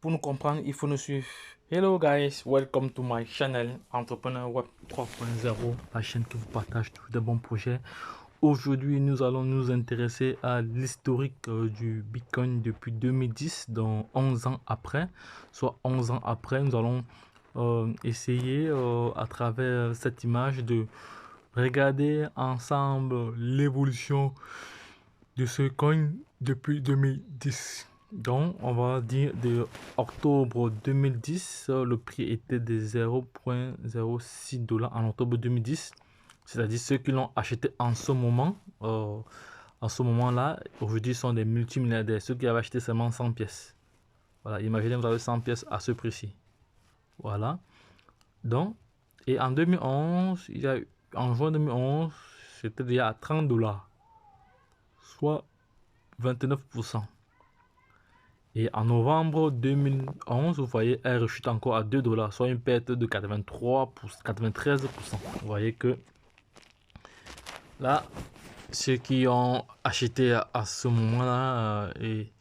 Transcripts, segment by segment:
Pour nous comprendre, il faut nous suivre. Hello guys, welcome to my channel Entrepreneur Web 3.0, la chaîne qui vous partage tous de bons projets. Aujourd'hui, nous allons nous intéresser à l'historique du Bitcoin depuis 2010, donc 11 ans après. Soit 11 ans après, nous allons essayer à travers cette image de regarder ensemble l'évolution de ce coin depuis 2010. Donc, on va dire de octobre 2010, le prix était de 0,06 $ en octobre 2010. C'est-à-dire ceux qui l'ont acheté en ce moment, en ce moment-là, aujourd'hui sont des multimilliardaires. Ceux qui avaient acheté seulement 100 pièces. Voilà, imaginez vous avez 100 pièces à ce prix-ci. Voilà. Donc, et en 2011, en juin 2011, c'était déjà à 30 $, soit 29%. Et en novembre 2011, vous voyez, elle rechute encore à 2 $, soit une perte de 93%. Vous voyez que là, ceux qui ont acheté à ce moment-là et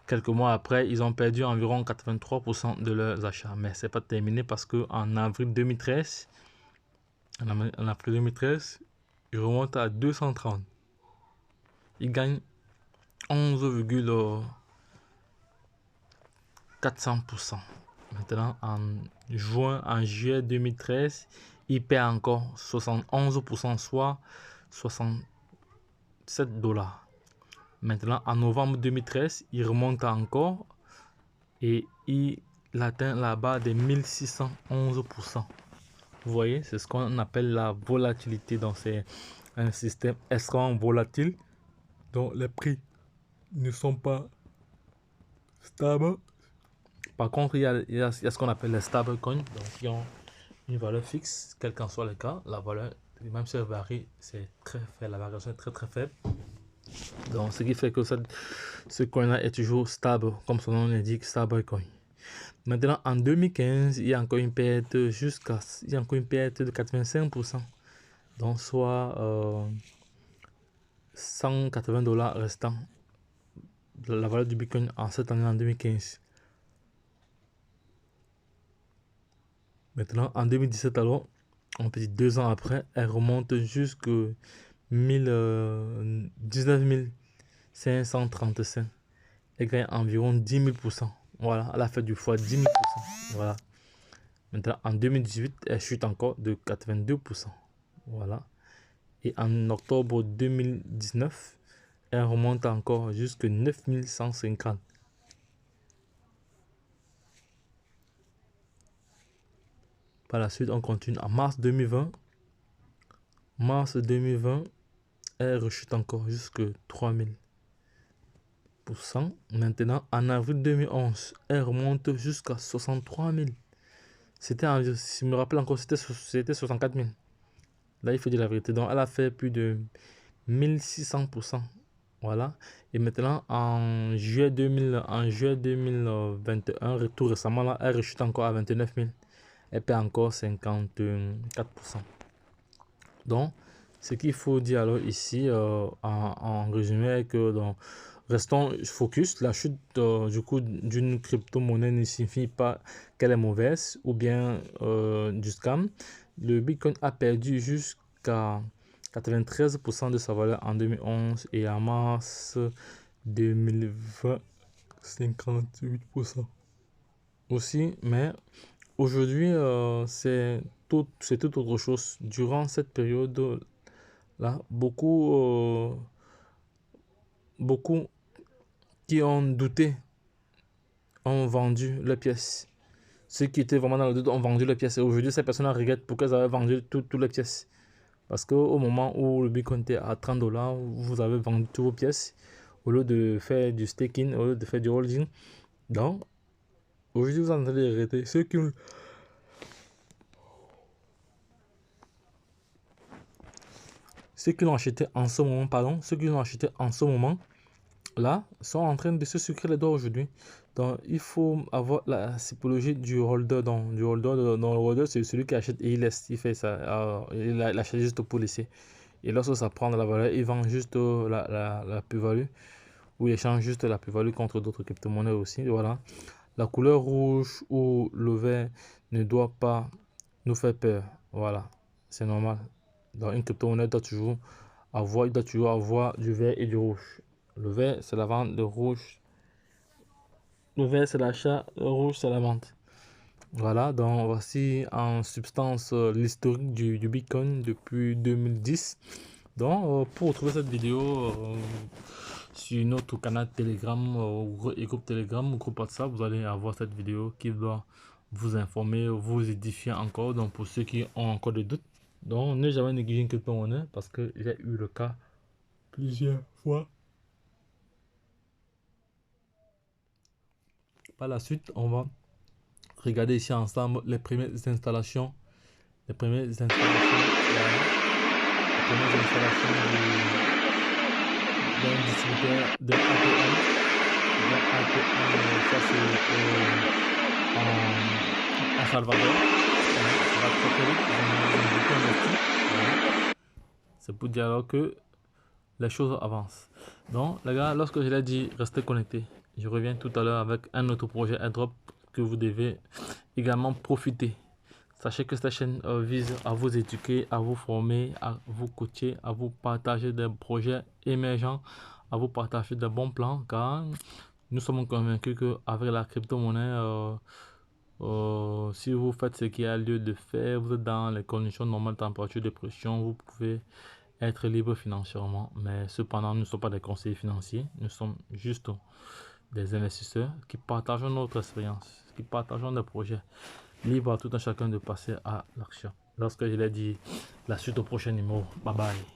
quelques mois après, ils ont perdu environ 83% de leurs achats. Mais c'est pas terminé parce que en avril 2013, ils remontent à 230. Ils gagnent 11,400%. Maintenant, en juillet 2013, il perd encore 71%, soit 67 $. Maintenant, en novembre 2013, il remonte encore et il atteint la barre des 1611%. Vous voyez, c'est ce qu'on appelle la volatilité. Donc, c'est un système extrêmement volatile dont les prix ne sont pas stables. Par contre, il y a ce qu'on appelle les stablecoins, donc qui ont une valeur fixe, quel qu'en soit le cas. La valeur, même si elle varie, c'est très faible, la variation est très très faible. Donc, ce qui fait que ce coin-là est toujours stable, comme son nom l'indique, stablecoin. Maintenant, en 2015, il y a encore une perte de 85%, donc soit 180 $ restants de la valeur du Bitcoin en cette année, en 2015. Maintenant, en 2017, alors, on peut dire 2 ans après, elle remonte jusqu'à 19 535. Elle gagne environ 10 000%. Voilà, elle a fait du fois 10 000%. Voilà. Maintenant, en 2018, elle chute encore de 82%. Voilà. Et en octobre 2019, elle remonte encore jusqu'à 9 150. Par la suite, on continue en mars 2020. Mars 2020, elle rechute encore jusqu'à 3000%. Maintenant, en avril 2011, elle remonte jusqu'à 63 000. C'était, si je me rappelle encore, c'était 64 000. Là, il faut dire la vérité. Donc, elle a fait plus de 1600%. Voilà. Et maintenant, en juillet 2021, tout récemment, là, elle rechute encore à 29 000. Elle perd encore 54%. Donc, ce qu'il faut dire alors ici, en résumé, est que restons focus. La chute du coup d'une crypto-monnaie ne signifie pas qu'elle est mauvaise ou bien du scam. Le Bitcoin a perdu jusqu'à 93% de sa valeur en 2011 et en mars 2020, 58% aussi. Mais aujourd'hui, c'est tout autre chose. Durant cette période-là, beaucoup qui ont douté ont vendu les pièces. Ceux qui étaient vraiment dans le doute ont vendu les pièces. Et aujourd'hui, ces personnes regrettent pourquoi elles avaient vendu toutes les pièces. Parce qu'au moment où le Bitcoin était à 30 $, vous avez vendu toutes vos pièces au lieu de faire du staking, au lieu de faire du holding. Donc, aujourd'hui, vous en allez regretter. Ceux qui l'ont acheté en ce moment, là, sont en train de se sucrer les doigts aujourd'hui. Donc, il faut avoir la psychologie du holder. Dans le holder, c'est celui qui achète et il laisse. Il fait ça. Il achète juste pour laisser. Et lorsque ça prend de la valeur, il vend juste la plus-value. Ou il échange juste la plus-value contre d'autres crypto-monnaies aussi. Voilà. la couleur rouge ou le vert ne doit pas nous faire peur. Voilà, c'est normal. Dans une crypto-monnaie, il doit toujours avoir du vert et du rouge. Le vert, c'est la vente, le vert, c'est l'achat, le rouge, c'est la vente. Voilà, donc voici en substance l'historique du Bitcoin depuis 2010. Donc, pour retrouver cette vidéo sur notre canal Telegram et groupe Telegram ou groupe WhatsApp, vous allez avoir cette vidéo qui doit vous informer, vous édifier encore. Donc, pour ceux qui ont encore des doutes, donc ne jamais négliger une crypto-monnaie parce que j'ai eu le cas plusieurs fois. Par la suite, on va regarder ici ensemble les premières installations. Les premières installations, voilà. Les premières installations d'un distributeur de ATM. Ça c'est en Salvador. Ça va très très vite. Ils ont beaucoup investi. Voilà. C'est pour dire alors que les choses avancent. Donc les gars, lorsque je l'ai dit, restez connectés. Je reviens tout à l'heure avec un autre projet airdrop que vous devez également profiter. Sachez que cette chaîne vise à vous éduquer, à vous former, à vous coacher, à vous partager des projets émergents, à vous partager de bons plans, car nous sommes convaincus qu'avec la crypto-monnaie, si vous faites ce qu'il y a lieu de faire, vous êtes dans les conditions normales, température de pression, vous pouvez être libre financièrement. Mais cependant, nous ne sommes pas des conseillers financiers, nous sommes juste des investisseurs qui partageons notre expérience, qui partageons des projets. Libre à tout un chacun de passer à l'action. Lorsque je l'ai dit, la suite au prochain numéro. Bye bye.